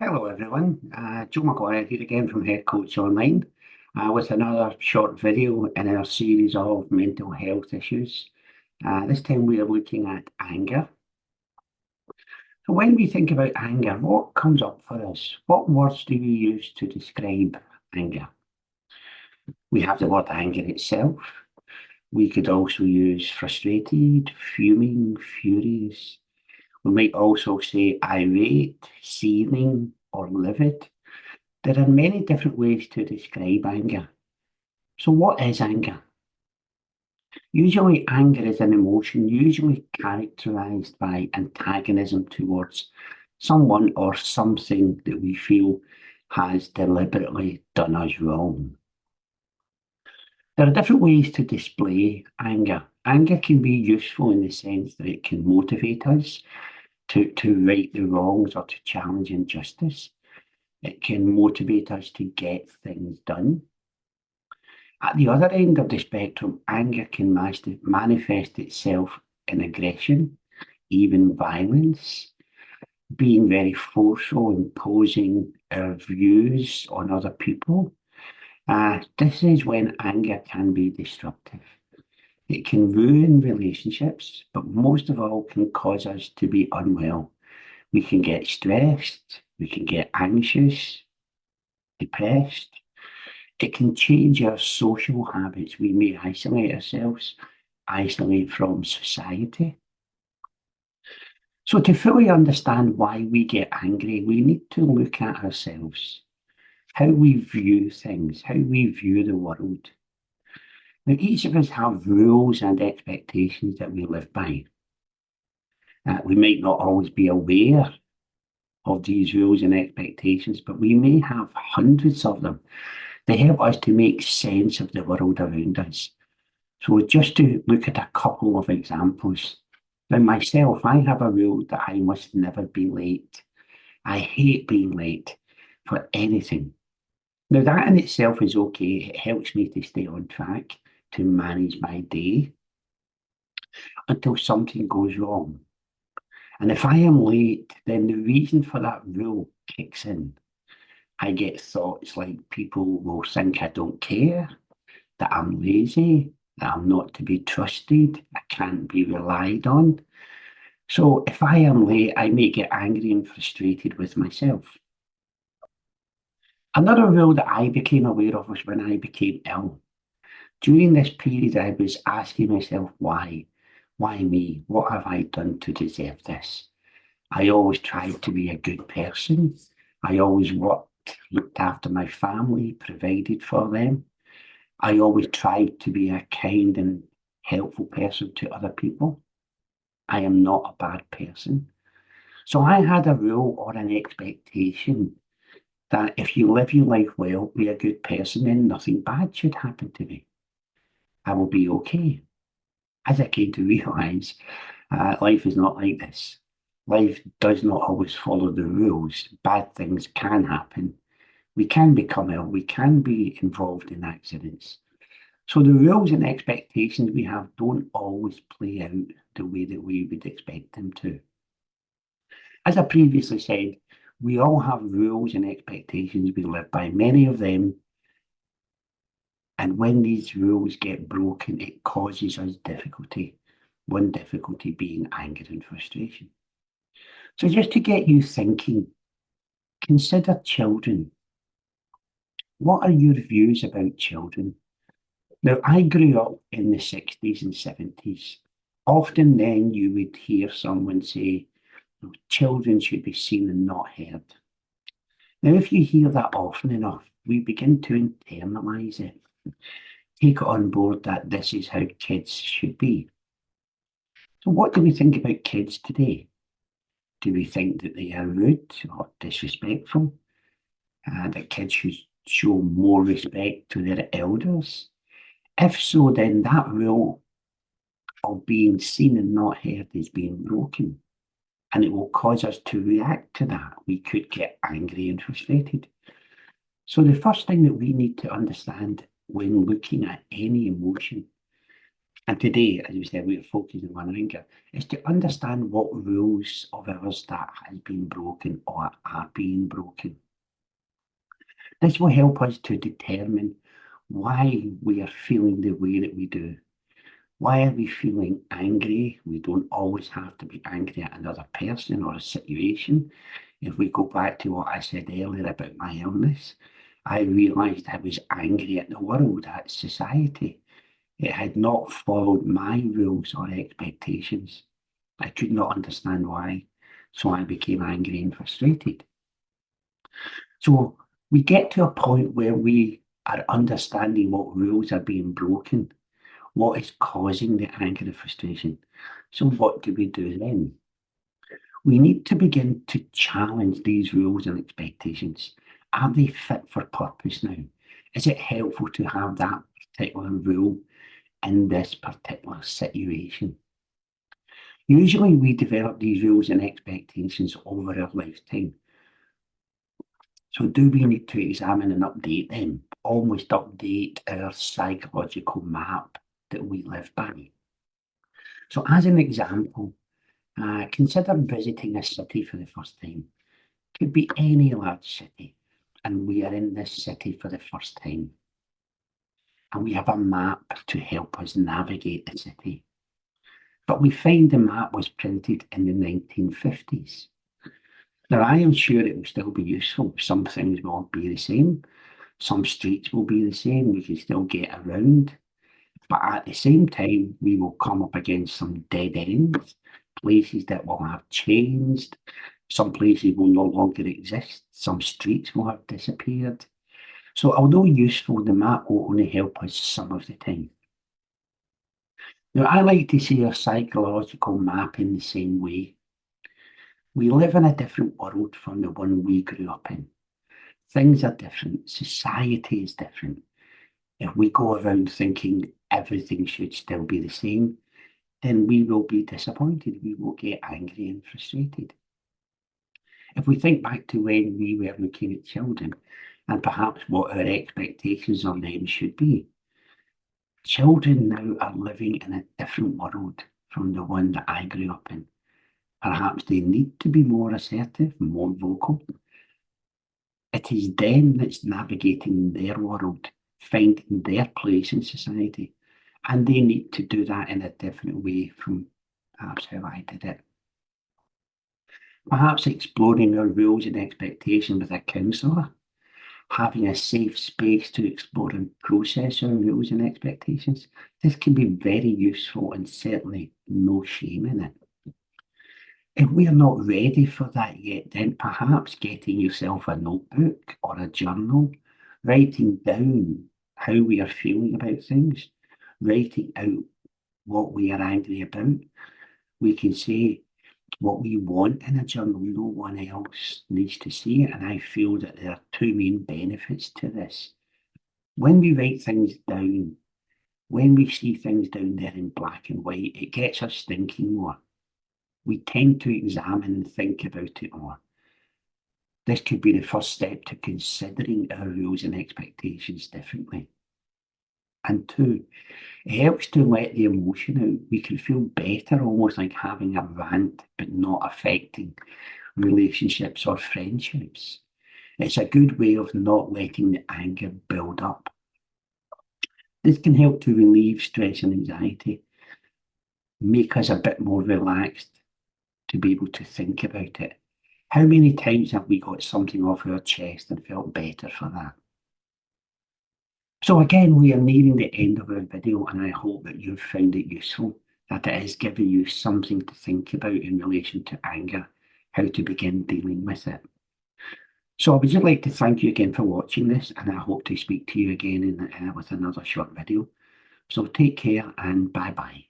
Hello everyone, Joe McGuire here again from Head Coach Online with another short video in our series of mental health issues. This time we are looking at anger. So when we think about anger, what comes up for us? What words do we use to describe anger? We have the word anger itself. We could also use frustrated, fuming, furious. We might also say irate, seething, or livid. There are many different ways to describe anger. So, what is anger? Usually, anger is an emotion usually characterized by antagonism towards someone or something that we feel has deliberately done us wrong. There are different ways to display anger. Anger can be useful in the sense that it can motivate us to right the wrongs or to challenge injustice. It can motivate us to get things done. At the other end of the spectrum, anger can manifest itself in aggression, even violence, being very forceful, imposing our views on other people. This is when anger can be destructive. It can ruin relationships, but most of all can cause us to be unwell. We can get stressed, we can get anxious, depressed. It can change our social habits. We may isolate ourselves, isolate from society. So, to fully understand why we get angry, we need to look at ourselves, how we view things, how we view the world. Now, each of us have rules and expectations that we live by. We might not always be aware of these rules and expectations, but we may have hundreds of them. They help us to make sense of the world around us. So just to look at a couple of examples. Now myself, I have a rule that I must never be late. I hate being late for anything. Now that in itself is okay. It helps me to stay on track, to manage my day until something goes wrong. And if I am late, then the reason for that rule kicks in. I get thoughts like people will think I don't care, that I'm lazy, that I'm not to be trusted, I can't be relied on. So if I am late, I may get angry and frustrated with myself. Another rule that I became aware of was when I became ill. During this period, I was asking myself, why? Why me? What have I done to deserve this? I always tried to be a good person. I always worked, looked after my family, provided for them. I always tried to be a kind and helpful person to other people. I am not a bad person. So I had a rule or an expectation that if you live your life well, be a good person, then nothing bad should happen to me. I will be okay. As I came to realise, life is not like this. Life does not always follow the rules. Bad things can happen. We can become ill. We can be involved in accidents. So the rules and expectations we have don't always play out the way that we would expect them to. As I previously said, we all have rules and expectations we live by, many of them. And when these rules get broken, it causes us difficulty. One difficulty being anger and frustration. So just to get you thinking, consider children. What are your views about children? Now, I grew up in the 60s and 70s. Often then you would hear someone say, children should be seen and not heard. Now, if you hear that often enough, we begin to internalize it, take it on board that this is how kids should be. So, what do we think about kids today? Do we think that they are rude or disrespectful? That kids should show more respect to their elders? If so, then that rule of being seen and not heard is being broken. And it will cause us to react to that. We could get angry and frustrated. So, the first thing that we need to understand when looking at any emotion And today, as we said, we're focusing on anger, is to understand what rules of ours that has been broken or are being broken. This will help us to determine why we are feeling the way that we do. Why are we feeling angry? We don't always have to be angry at another person or a situation. If we go back to what I said earlier about my illness, I realised I was angry at the world, at society. It had not followed my rules or expectations. I could not understand why, so I became angry and frustrated. So we get to a point where we are understanding what rules are being broken, what is causing the anger and frustration. So what do we do then? We need to begin to challenge these rules and expectations. Are they fit for purpose now? Is it helpful to have that particular rule in this particular situation? Usually we develop these rules and expectations over our lifetime. So do we need to examine and update them? Almost update our psychological map that we live by. So as an example, consider visiting a city for the first time. Could be any large city, and we are in this city for the first time. And we have a map to help us navigate the city. But we find the map was printed in the 1950s. Now, I am sure it will still be useful. Some things will be the same. Some streets will be the same. We can still get around. But at the same time, we will come up against some dead ends, places that will have changed. Some places will no longer exist. Some streets will have disappeared. So although useful, the map will only help us some of the time. Now, I like to see a psychological map in the same way. We live in a different world from the one we grew up in. Things are different. Society is different. If we go around thinking everything should still be the same, then we will be disappointed. We will get angry and frustrated. If we think back to when we were looking at children and perhaps what our expectations of them should be, children now are living in a different world from the one that I grew up in. Perhaps they need to be more assertive, more vocal. It is them that's navigating their world, finding their place in society, and they need to do that in a different way from perhaps how I did it. Perhaps exploring our rules and expectations with a counsellor, having a safe space to explore and process our rules and expectations. This can be very useful and certainly no shame in it. If we are not ready for that yet, then perhaps getting yourself a notebook or a journal, writing down how we are feeling about things, writing out what we are angry about. We can say what we want in a journal. No one else needs to see it. And I feel that there are two main benefits to this. When we write things down, when we see things down there in black and white, it gets us thinking more. We tend to examine and think about it more. This could be the first step to considering our rules and expectations differently. And two, it helps to let the emotion out. We can feel better, almost like having a rant, but not affecting relationships or friendships. It's a good way of not letting the anger build up. This can help to relieve stress and anxiety, make us a bit more relaxed, to be able to think about it. How many times have we got something off our chest and felt better for that? So again, we are nearing the end of our video, and I hope that you've found it useful, that it has given you something to think about in relation to anger, how to begin dealing with it. So I would just like to thank you again for watching this, and I hope to speak to you again with another short video. So take care and bye bye.